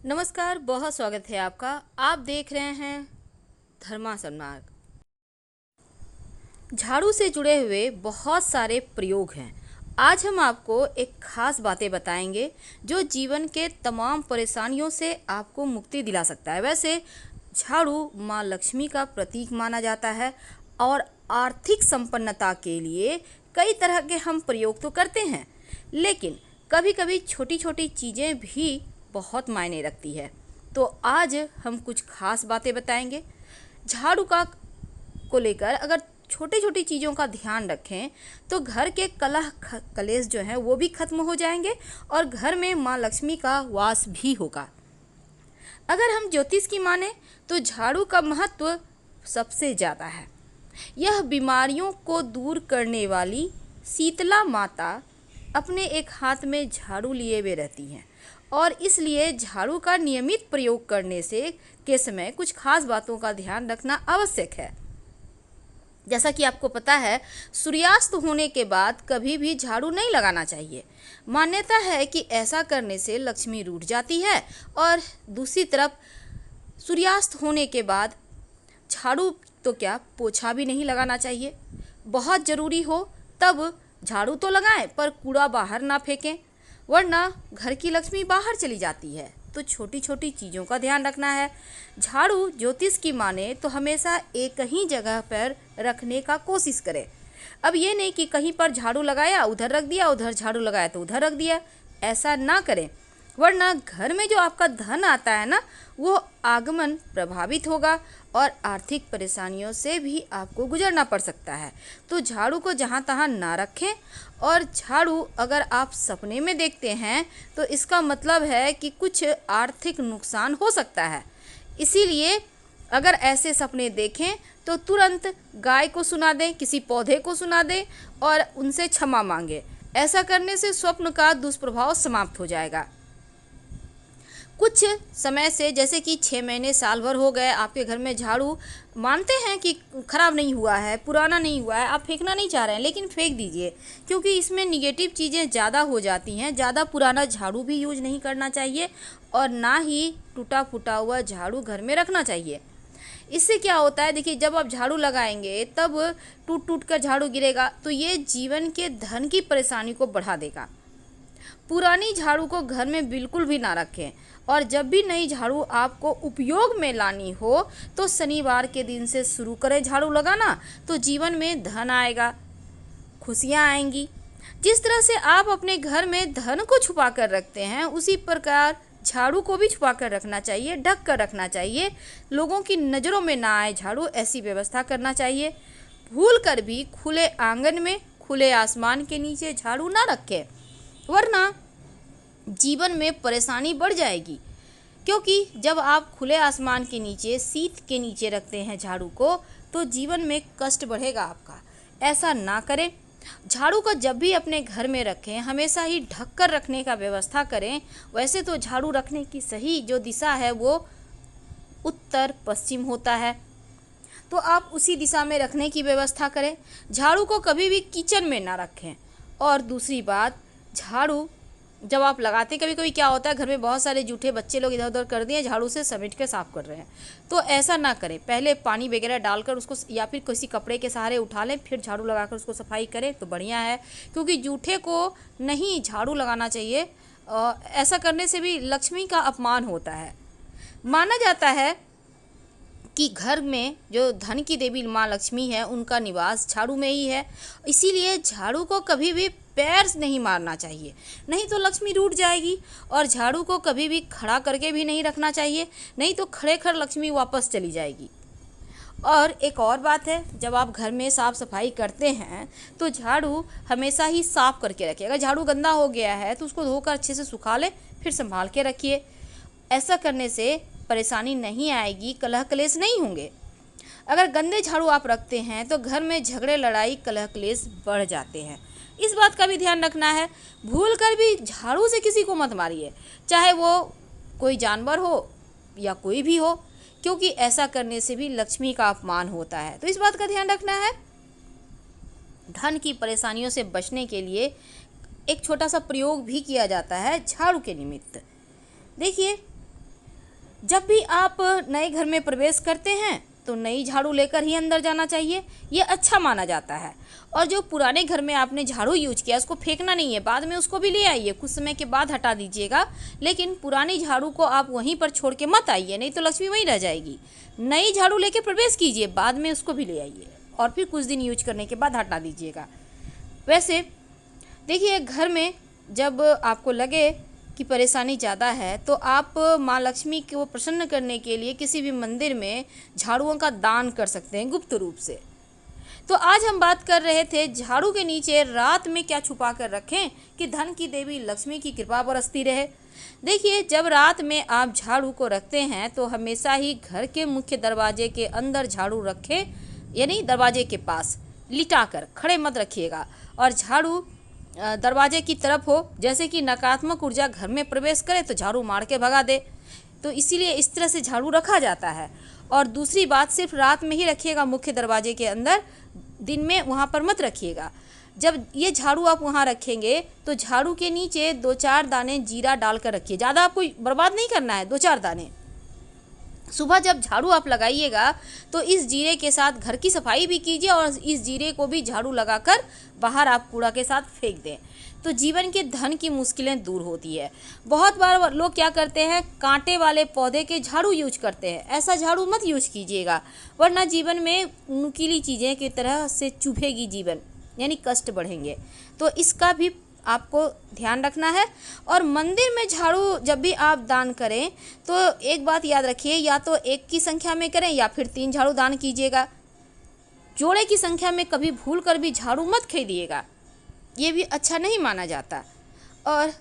नमस्कार, बहुत स्वागत है आपका। आप देख रहे हैं धर्मा सन्मार्ग। झाड़ू से जुड़े हुए बहुत सारे प्रयोग हैं। आज हम आपको एक खास बातें बताएंगे जो जीवन के तमाम परेशानियों से आपको मुक्ति दिला सकता है। वैसे झाड़ू माँ लक्ष्मी का प्रतीक माना जाता है और आर्थिक संपन्नता के लिए कई तरह के हम प्रयोग तो करते हैं, लेकिन कभी कभी छोटी छोटी चीज़ें भी बहुत मायने रखती है। तो आज हम कुछ खास बातें बताएंगे झाड़ू का को लेकर। अगर छोटी छोटी चीज़ों का ध्यान रखें तो घर के कलह कलेश जो हैं वो भी खत्म हो जाएंगे और घर में माँ लक्ष्मी का वास भी होगा। अगर हम ज्योतिष की माने तो झाड़ू का महत्व सबसे ज़्यादा है। यह बीमारियों को दूर करने वाली शीतला माता अपने एक हाथ में झाड़ू लिए हुए रहती हैं और इसलिए झाड़ू का नियमित प्रयोग करने से के समय कुछ खास बातों का ध्यान रखना आवश्यक है। जैसा कि आपको पता है, सूर्यास्त होने के बाद कभी भी झाड़ू नहीं लगाना चाहिए। मान्यता है कि ऐसा करने से लक्ष्मी रूठ जाती है और दूसरी तरफ सूर्यास्त होने के बाद झाड़ू तो क्या पोछा भी नहीं लगाना चाहिए। बहुत ज़रूरी हो तब झाड़ू तो लगाएं पर कूड़ा बाहर ना फेंकें, वरना घर की लक्ष्मी बाहर चली जाती है। तो छोटी छोटी चीज़ों का ध्यान रखना है। झाड़ू ज्योतिष की माने तो हमेशा एक ही जगह पर रखने का कोशिश करें। अब ये नहीं कि कहीं पर झाड़ू लगाया उधर रख दिया, उधर झाड़ू लगाया तो उधर रख दिया। ऐसा ना करें, वरना घर में जो आपका धन आता है ना, वो आगमन प्रभावित होगा और आर्थिक परेशानियों से भी आपको गुजरना पड़ सकता है। तो झाड़ू को जहाँ तहाँ ना रखें। और झाड़ू अगर आप सपने में देखते हैं तो इसका मतलब है कि कुछ आर्थिक नुकसान हो सकता है। इसीलिए अगर ऐसे सपने देखें तो तुरंत गाय को सुना दें, किसी पौधे को सुना दें और उनसे क्षमा मांगे। ऐसा करने से स्वप्न का दुष्प्रभाव समाप्त हो जाएगा। कुछ समय से, जैसे कि 6 महीने साल भर हो गए, आपके घर में झाड़ू मानते हैं कि ख़राब नहीं हुआ है, पुराना नहीं हुआ है, आप फेंकना नहीं चाह रहे हैं, लेकिन फेंक दीजिए क्योंकि इसमें निगेटिव चीज़ें ज़्यादा हो जाती हैं। ज़्यादा पुराना झाड़ू भी यूज नहीं करना चाहिए और ना ही टूटा फूटा हुआ झाड़ू घर में रखना चाहिए। इससे क्या होता है, देखिए, जब आप झाड़ू लगाएंगे तब टूट टूट कर झाड़ू गिरेगा तो ये जीवन के धन की परेशानी को बढ़ा देगा। पुरानी झाड़ू को घर में बिल्कुल भी ना रखें और जब भी नई झाड़ू आपको उपयोग में लानी हो तो शनिवार के दिन से शुरू करें झाड़ू लगाना, तो जीवन में धन आएगा, खुशियाँ आएंगी। जिस तरह से आप अपने घर में धन को छुपा कर रखते हैं, उसी प्रकार झाड़ू को भी छुपा कर रखना चाहिए, ढक कर रखना चाहिए, लोगों की नज़रों में ना आए झाड़ू, ऐसी व्यवस्था करना चाहिए। भूल कर भी खुले आंगन में, खुले आसमान के नीचे झाड़ू ना रखें, वरना जीवन में परेशानी बढ़ जाएगी। क्योंकि जब आप खुले आसमान के नीचे, शीत के नीचे रखते हैं झाड़ू को, तो जीवन में कष्ट बढ़ेगा आपका। ऐसा ना करें। झाड़ू को जब भी अपने घर में रखें हमेशा ही ढक कर रखने का व्यवस्था करें। वैसे तो झाड़ू रखने की सही जो दिशा है वो उत्तर पश्चिम होता है, तो आप उसी दिशा में रखने की व्यवस्था करें। झाड़ू को कभी भी किचन में ना रखें। और दूसरी बात, झाड़ू जब आप लगाते, कभी कभी क्या होता है, घर में बहुत सारे जूठे बच्चे लोग इधर उधर कर दिए, झाड़ू से समेट के साफ कर रहे हैं, तो ऐसा ना करें। पहले पानी वगैरह डालकर उसको या फिर किसी कपड़े के सहारे उठा लें, फिर झाड़ू लगाकर उसको सफाई करें तो बढ़िया है। क्योंकि जूठे को नहीं झाड़ू लगाना चाहिए, ऐसा करने से भी लक्ष्मी का अपमान होता है। माना जाता है कि घर में जो धन की देवी माँ लक्ष्मी है, उनका निवास झाड़ू में ही है। इसीलिए झाड़ू को कभी भी पैर नहीं मारना चाहिए, नहीं तो लक्ष्मी रूठ जाएगी। और झाड़ू को कभी भी खड़ा करके भी नहीं रखना चाहिए, नहीं तो खड़े खड़ लक्ष्मी वापस चली जाएगी। और एक और बात है, जब आप घर में साफ़ सफाई करते हैं तो झाड़ू हमेशा ही साफ़ करके रखिए। अगर झाड़ू गंदा हो गया है तो उसको धोकर अच्छे से सुखा ले, फिर संभाल के रखिए। ऐसा करने से परेशानी नहीं आएगी, कलह कलेश नहीं होंगे। अगर गंदे झाड़ू आप रखते हैं तो घर में झगड़े, लड़ाई, कलह कलेश बढ़ जाते हैं। इस बात का भी ध्यान रखना है। भूल कर भी झाड़ू से किसी को मत मारिए, चाहे वो कोई जानवर हो या कोई भी हो, क्योंकि ऐसा करने से भी लक्ष्मी का अपमान होता है। तो इस बात का ध्यान रखना है। धन की परेशानियों से बचने के लिए एक छोटा सा प्रयोग भी किया जाता है झाड़ू के निमित्त। देखिए, जब भी आप नए घर में प्रवेश करते हैं तो नई झाड़ू लेकर ही अंदर जाना चाहिए, ये अच्छा माना जाता है। और जो पुराने घर में आपने झाड़ू यूज किया उसको फेंकना नहीं है, बाद में उसको भी ले आइए, कुछ समय के बाद हटा दीजिएगा, लेकिन पुरानी झाड़ू को आप वहीं पर छोड़ के मत आइए, नहीं तो लक्ष्मी वहीं रह जाएगी। नई झाड़ू लेके प्रवेश कीजिए, बाद में उसको भी ले आइए और फिर कुछ दिन यूज करने के बाद हटा दीजिएगा। वैसे देखिए, घर में जब आपको लगे कि परेशानी ज़्यादा है तो आप माँ लक्ष्मी को प्रसन्न करने के लिए किसी भी मंदिर में झाड़ुओं का दान कर सकते हैं गुप्त रूप से। तो आज हम बात कर रहे थे झाड़ू के नीचे रात में क्या छुपा कर रखें कि धन की देवी लक्ष्मी की कृपा बरसती रहे। देखिए, जब रात में आप झाड़ू को रखते हैं तो हमेशा ही घर के मुख्य दरवाजे के अंदर झाड़ू रखें, यानी दरवाजे के पास लिटा कर, खड़े मत रखिएगा। और झाड़ू दरवाजे की तरफ हो, जैसे कि नकारात्मक ऊर्जा घर में प्रवेश करे तो झाड़ू मार के भगा दे, तो इसीलिए इस तरह से झाड़ू रखा जाता है। और दूसरी बात, सिर्फ रात में ही रखिएगा मुख्य दरवाजे के अंदर, दिन में वहाँ पर मत रखिएगा। जब ये झाड़ू आप वहाँ रखेंगे तो झाड़ू के नीचे 2-4 दाने जीरा डालकर रखिए, ज़्यादा आपको बर्बाद नहीं करना है, 2-4 दाने। सुबह जब झाड़ू आप लगाइएगा तो इस जीरे के साथ घर की सफाई भी कीजिए और इस जीरे को भी झाड़ू लगाकर बाहर आप कूड़ा के साथ फेंक दें, तो जीवन के धन की मुश्किलें दूर होती है। बहुत बार लोग क्या करते हैं, कांटे वाले पौधे के झाड़ू यूज करते हैं, ऐसा झाड़ू मत यूज कीजिएगा, वरना जीवन में नुकीली चीज़ें की तरह से चुभेगी जीवन, यानी कष्ट बढ़ेंगे। तो इसका भी आपको ध्यान रखना है। और मंदिर में झाड़ू जब भी आप दान करें तो एक बात याद रखिए, या तो 1 की संख्या में करें या फिर 3 झाड़ू दान कीजिएगा। जोड़े की संख्या में कभी भूल कर भी झाड़ू मत खरीदिएगा, ये भी अच्छा नहीं माना जाता। और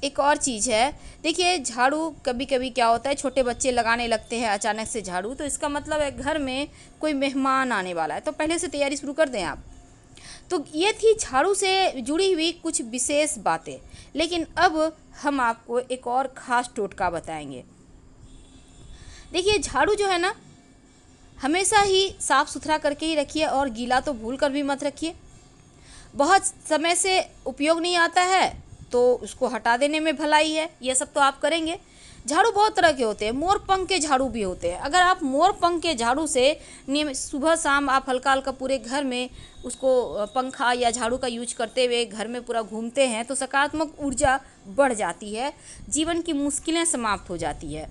एक और चीज़ है, देखिए झाड़ू कभी कभी क्या होता है, छोटे बच्चे लगाने लगते हैं अचानक से झाड़ू, तो इसका मतलब है घर में कोई मेहमान आने वाला है, तो पहले से तैयारी शुरू कर दें आप। तो ये थी झाड़ू से जुड़ी हुई कुछ विशेष बातें, लेकिन अब हम आपको एक और ख़ास टोटका बताएंगे। देखिए, झाड़ू जो है ना, हमेशा ही साफ़ सुथरा करके ही रखिए और गीला तो भूल कर भी मत रखिए। बहुत समय से उपयोग नहीं आता है तो उसको हटा देने में भलाई है, ये सब तो आप करेंगे। झाड़ू बहुत तरह के होते हैं, मोर पंख के झाड़ू भी होते हैं। अगर आप मोर पंख के झाड़ू से नियमित सुबह शाम आप हल्का हल्का पूरे घर में उसको पंखा या झाड़ू का यूज करते हुए घर में पूरा घूमते हैं तो सकारात्मक ऊर्जा बढ़ जाती है, जीवन की मुश्किलें समाप्त हो जाती है।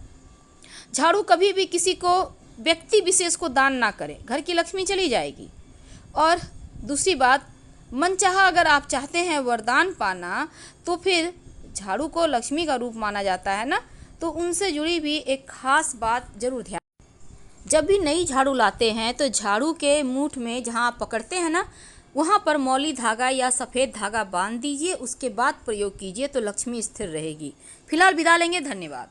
झाड़ू कभी भी किसी को, व्यक्ति विशेष को दान ना करें, घर की लक्ष्मी चली जाएगी। और दूसरी बात, मनचाहा अगर आप चाहते हैं वरदान पाना तो फिर झाड़ू को लक्ष्मी का रूप माना जाता है ना, तो उनसे जुड़ी भी एक खास बात जरूर ध्यान। जब भी नई झाड़ू लाते हैं तो झाड़ू के मूठ में जहां आप पकड़ते हैं ना, वहां पर मौली धागा या सफ़ेद धागा बांध दीजिए, उसके बाद प्रयोग कीजिए तो लक्ष्मी स्थिर रहेगी। फिलहाल विदा लेंगे, धन्यवाद।